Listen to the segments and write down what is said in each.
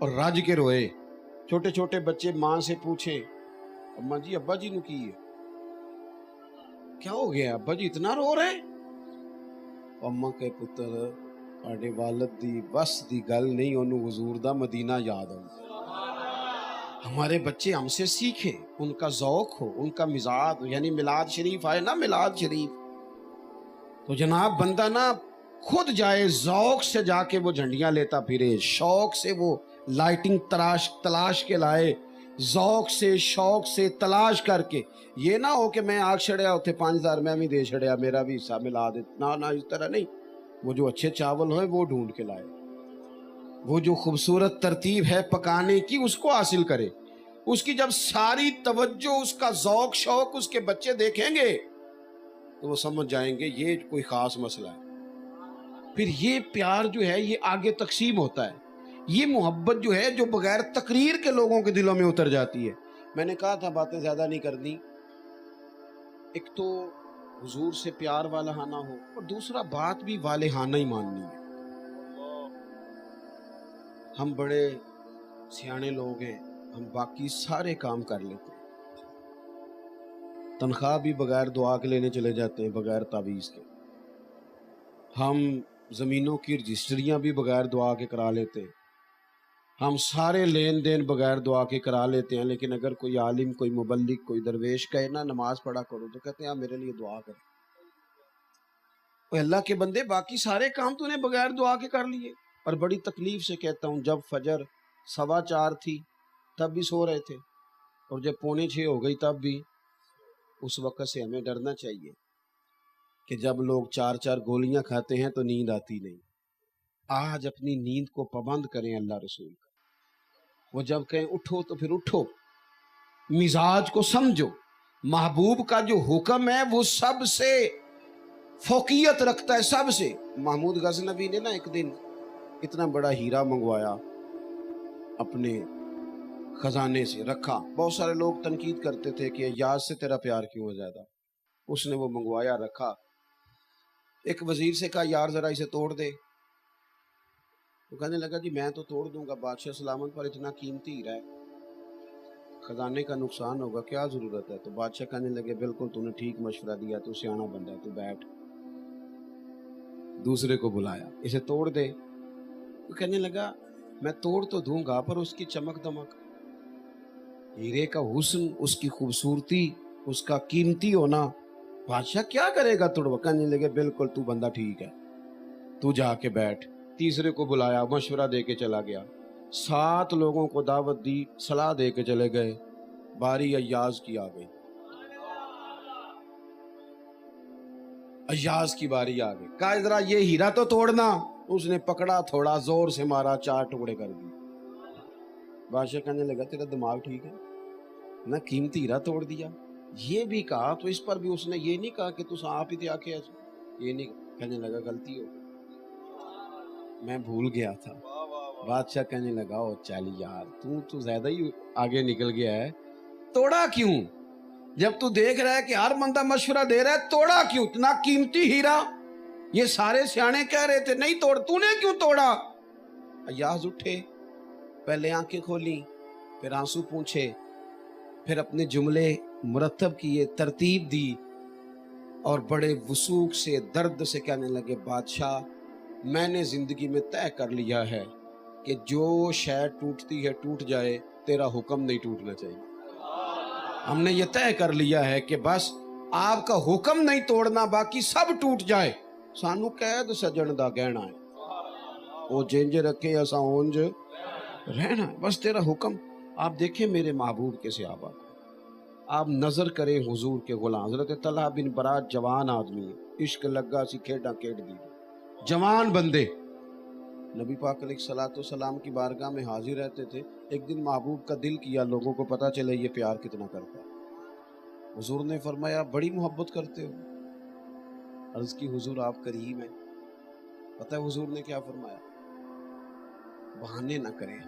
اور رج کے روئے. چھوٹے چھوٹے بچے ماں سے پوچھے اماں جی ابا جی نو کی ہے, کیا ہو گیا ابا جی اتنا رو رہے؟ اماں کہ پتر آڈے والد دی بس دی گل نہیں, انہوں حضور دا مدینہ یاد ہو. ہمارے بچے ہم سے سیکھے, ان کا ذوق ہو, ان کا مزاج, یعنی میلاد شریف آئے نا, میلاد شریف تو جناب بندہ نا خود جائے, ذوق سے جا کے وہ جھنڈیاں لیتا پھرے, شوق سے وہ لائٹنگ تلاش کے لائے, ذوق سے شوق سے تلاش کر کے. یہ نہ ہو کہ میں آگ چھڑیا ہوتے 5000 میں بھی دے چھڑیا, میرا بھی حصہ ملا دے, نہ اس طرح نہیں. وہ جو اچھے چاول ہوئے وہ ڈھونڈ کے لائے, وہ جو خوبصورت ترتیب ہے پکانے کی اس کو حاصل کرے. اس کی جب ساری توجہ, اس کا ذوق شوق اس کے بچے دیکھیں گے تو وہ سمجھ جائیں گے یہ کوئی خاص مسئلہ ہے. پھر یہ پیار جو ہے یہ آگے تقسیم ہوتا ہے. یہ محبت جو ہے جو بغیر تقریر کے لوگوں کے دلوں میں اتر جاتی ہے. میں نے کہا تھا باتیں زیادہ نہیں کرنی. ایک تو حضور سے پیار والہانہ ہو, اور دوسرا بات بھی والہانہ ہی ماننی ہے. ہم بڑے سیانے لوگ ہیں, ہم باقی سارے کام کر لیتے ہیں, تنخواہ بھی بغیر دعا کے لینے چلے جاتے ہیں, بغیر تعویذ کے. ہم زمینوں کی رجسٹریاں بھی بغیر دعا کے کرا لیتے ہیں, ہم سارے لین دین بغیر دعا کے کرا لیتے ہیں. لیکن اگر کوئی عالم, کوئی مبلغ, کوئی درویش کہے نا نماز پڑھا کرو تو کہتے ہیں آپ میرے لیے دعا کریں. اللہ کے بندے باقی سارے کام تو نے بغیر دعا کے کر لیے. اور بڑی تکلیف سے کہتا ہوں, جب فجر 4:15 تھی تب بھی سو رہے تھے, اور جب 5:45 ہو گئی تب بھی. اس وقت سے ہمیں ڈرنا چاہیے کہ جب لوگ 4 گولیاں کھاتے ہیں تو نیند آتی نہیں. آج اپنی نیند کو پابند کریں اللہ رسول کا. وہ جب کہیں اٹھو تو پھر اٹھو, مزاج کو سمجھو. محبوب کا جو حکم ہے وہ سب سے فوقیت رکھتا ہے, سب سے. محمود غزنوی نے نا ایک دن اتنا بڑا ہیرا منگوایا, اپنے خزانے سے رکھا. بہت سارے لوگ تنقید کرتے تھے کہ یاد سے تیرا پیار کیوں ہے زیادہ. اس نے وہ منگوایا, رکھا. ایک وزیر سے کہا یار ذرا اسے توڑ دے. وہ کہنے لگا جی میں تو توڑ دوں گا, بادشاہ سلامت پر اتنا قیمتی ہیرا ہے, خزانے کا نقصان ہوگا, کیا ضرورت ہے. تو بادشاہ کہنے لگے بالکل تو نے ٹھیک مشورہ دیا, تو سیانا بندہ ہے, تو بیٹھ. دوسرے کو بلایا, اسے توڑ دے. وہ کہنے لگا میں توڑ تو دوں گا پر اس کی چمک دمک, ہیرے کا حسن, اس کی خوبصورتی, اس کا قیمتی ہونا, بادشاہ کیا کرے گا توڑ. کہنے لگے بالکل تو بندہ ٹھیک ہے, تو جا کے بیٹھ. تیسرے کو بلایا, مشورہ دے کے چلا گیا. 7 لوگوں کو دعوت دی, صلاح دے کے چلے گئے. باری ایاز کی آ گئی, ایاز کی باری آ گئی. کہا ذرا یہ ہیرا تو توڑنا. اس نے پکڑا, تھوڑا زور سے مارا, 4 ٹکڑے کر دی. بادشاہ کہنے لگا تیرا دماغ ٹھیک ہے نہ, قیمتی ہیرا توڑ دیا. یہ بھی کہا تو اس پر بھی اس نے یہ نہیں کہا کہ تو آپ ہی تھے کے, یہ نہیں. کہنے لگا غلطی ہو گئی, میں بھول گیا تھا. بادشاہ کہنے لگا او چل یار تو زیادہ ہی آگے نکل گیا ہے, توڑا کیوں؟ جب تو دیکھ رہا ہے کہ ہر بندہ مشورہ دے رہا ہے, توڑا کیوں؟ اتنا قیمتی ہیرا, یہ سارے سیانے کہہ رہے تھے نہیں توڑ, تو نے کیوں توڑا؟ ایاز اٹھے, پہلے آنکھیں کھولی, پھر آنسو پونچھے, پھر اپنے جملے مرتب کیے, ترتیب دی, اور بڑے وثوق سے درد سے کہنے لگے بادشاہ میں نے زندگی میں طے کر لیا ہے کہ جو شے ٹوٹتی ہے ٹوٹ جائے, تیرا حکم نہیں ٹوٹنا چاہیے. ہم نے یہ طے کر لیا ہے کہ بس آپ کا حکم نہیں توڑنا, باقی سب ٹوٹ جائے. سانو قید سجن دا گہنا ہے, وہ جنج رکھے ایسا اونج رہنا, بس تیرا حکم. آپ دیکھیں میرے محبوب کے صحابہ کو, آپ نظر کریں حضور کے غلام. حضرت طلحہ بن برات جوان آدمی, عشق لگا سی کھیڈا کھیڈ دی, جوان بندے نبی پاک علیہ الصلوۃ والسلام کی بارگاہ میں حاضر رہتے تھے. ایک دن محبوب کا دل کیا لوگوں کو پتہ چلے یہ پیار کتنا کرتا ہے. حضور نے فرمایا بڑی محبت کرتے ہو. عرض کی حضور آپ کریم ہیں. پتہ ہے حضور نے کیا فرمایا؟ بہانے نہ کریں.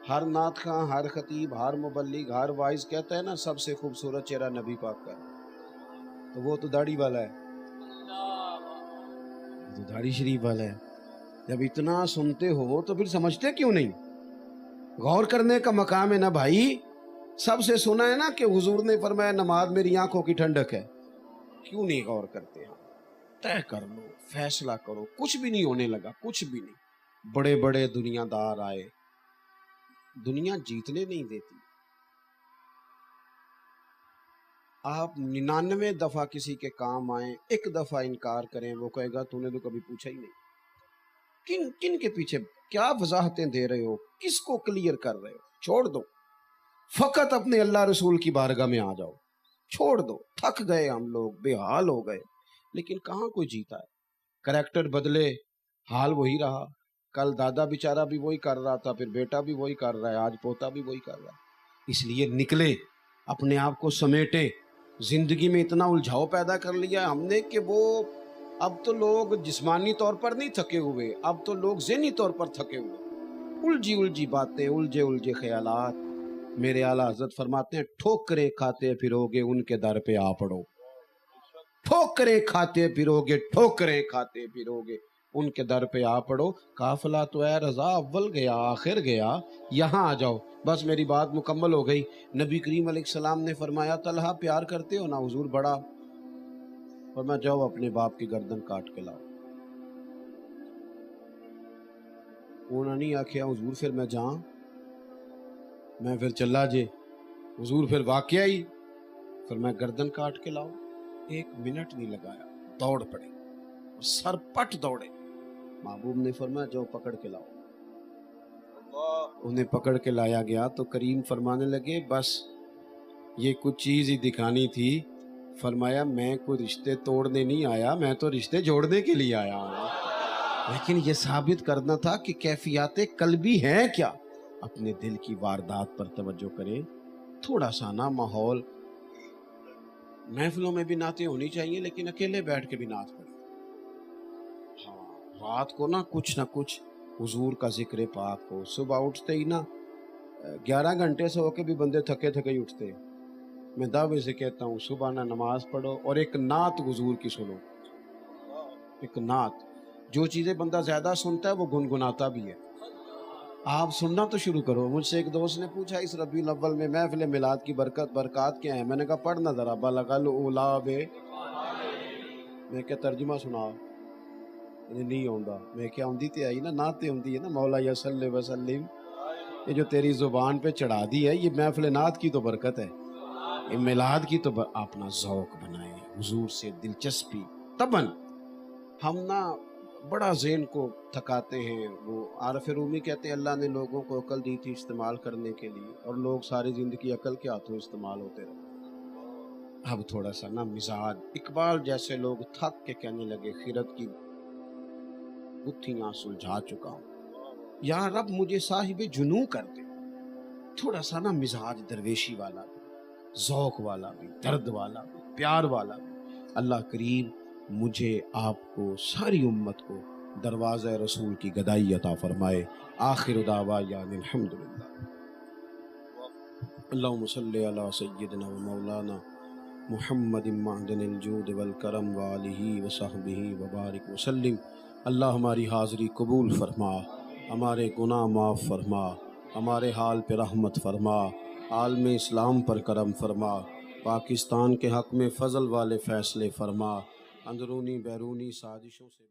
ہر نعت خواں, ہر خطیب, ہر مبلغ, ہر وائز کہتا ہے نا سب سے خوبصورت چہرہ نبی پاک کا, تو وہ تو داڑھی والا ہے, تو داڑھی شریف والا ہے. جب اتنا سنتے ہو تو پھر سمجھتے کیوں نہیں؟ غور کرنے کا مقام ہے نا بھائی. سب سے سنا ہے نا کہ حضور نے فرمایا نماز میری آنکھوں کی ٹھنڈک ہے. کیوں نہیں غور کرتے ہم؟ طے کر لو، فیصلہ کرو. کچھ بھی نہیں ہونے لگا، کچھ بھی نہیں. بڑے بڑے دنیا دار آئے، دنیا جیتنے نہیں دیتی. آپ 99 دفعہ کسی کے کام آئیں، ایک دفعہ انکار کریں، وہ کہے گا تو نے تو کبھی پوچھا ہی نہیں. کن کن کے پیچھے کیا وضاحتیں دے رہے ہو؟ کس کو کلیئر کر رہے ہو؟ چھوڑ دو، فقط اپنے اللہ رسول کی بارگاہ میں آ جاؤ. چھوڑ دو. تھک گئے ہم لوگ، بے حال ہو گئے. لیکن کہاں کوئی جیتا ہے؟ کریکٹر بدلے، حال وہی رہا. کل دادا بیچارہ بھی وہی کر رہا تھا، پھر بیٹا بھی وہی کر رہا ہے، آج پوتا بھی وہی کر رہا ہے. اس لیے نکلے، اپنے آپ کو سمیٹے. زندگی میں اتنا الجھاؤ پیدا کر لیا ہم نے کہ وہ اب تو لوگ جسمانی طور پر نہیں تھکے ہوئے، اب تو لوگ ذہنی طور پر تھکے ہوئے. الجھی الجھی باتیں، الجھے خیالات. میرے اعلیٰ حضرت فرماتے ہیں ٹھوکریں کھاتے پھرو گے ان کے در پہ آ پڑو. ٹھوکریں کھاتے پھرو گے، ٹھوکریں کھاتے پھرو گے ان کے در پہ آ پڑو. قافلہ تو اے رضا اول گیا آخر گیا، یہاں آ جاؤ. بس میری بات مکمل ہو گئی. نبی کریم علیہ السلام نے فرمایا طلحہ پیار کرتے ہو نا؟ حضور بڑا. فرمایا جاؤ اپنے باپ کی گردن کاٹ کے لاؤ. انہوں نے نہیں آکھیا حضور پھر میں جاؤں، میں پھر چلا جے. حضور پھر واقعہ ہی فرمایا گردن کاٹ کے لاؤ. 1 منٹ نہیں لگایا، دوڑ پڑے، سر پٹ دوڑے. محبوب نے فرمایا جاؤ پکڑ کے لاؤ. انہیں پکڑ کے لایا گیا تو کریم فرمانے لگے بس یہ کچھ چیز ہی دکھانی تھی. فرمایا میں کوئی رشتے توڑنے نہیں آیا، میں تو رشتے جوڑنے کے لیے آیا ہوں. لیکن یہ ثابت کرنا تھا کہ کیفیات قلبی ہیں کیا. اپنے دل کی واردات پر توجہ کریں. تھوڑا سا نا ماحول، محفلوں میں بھی نعتیں ہونی چاہیے لیکن اکیلے بیٹھ کے بھی نعت پڑھیں. ہاں، رات کو نا کچھ حضور کا ذکر پاک ہو. صبح اٹھتے ہی نا 11 گھنٹے سے ہو کے بھی بندے تھکے ہی اٹھتے ہیں. میں دعوے سے کہتا ہوں صبح نہ نماز پڑھو اور ایک نعت حضور کی سنو. ایک نعت، جو چیزیں بندہ زیادہ سنتا ہے وہ گنگناتا بھی ہے. آپ سننا تو شروع کرو. مجھ سے ایک دوست نے پوچھا اس ربیع الاول میں محفل میلاد کی برکات کیا ہیں؟ میں نے کہا پڑھنا ذرا بلغ الاولیٰ بے. میں کیا ترجمہ سنا نہیں آؤں. میں کیا آؤندی تے آئی نا، نعت آؤندی ہے نا، مولا یا صلی وسلم. یہ جو تیری زبان پہ چڑھا دی ہے یہ محفل نعت کی تو برکت ہے، یہ میلاد کی تو اپنا ذوق بنائیں، حضور سے دلچسپی. تباً ہم نا بڑا ذہن کو تھکاتے ہیں. وہ عارف رومی کہتے ہیں اللہ نے لوگوں کو عقل دی تھی استعمال کرنے کے لیے، اور لوگ ساری زندگی عقل کے ہاتھوں استعمال ہوتے رہے. اب تھوڑا سا نا مزاج، اقبال جیسے لوگ تھک کے کہنے لگے خیرت کی گتھیاں سلجھا چکا ہوں، یا رب مجھے صاحب جنوں کر دے. تھوڑا سا نا مزاج درویشی والا بھی، ذوق والا بھی، درد والا بھی، پیار والا بھی. اللہ کریم مجھے آپ کو ساری امت کو دروازہ رسول کی گدائی عطا فرمائے. آخر دعوانا الحمدللہ. اللہم صلی علی سیدنا و مولانا محمد معدن الجود والکرم وآلہ وصحبہ وبارک وسلم. اللہ ہماری حاضری قبول فرما، ہمارے گناہ معاف فرما، ہمارے حال پہ رحمت فرما، عالم اسلام پر کرم فرما، پاکستان کے حق میں فضل والے فیصلے فرما، اندرونی بیرونی سازشوں سے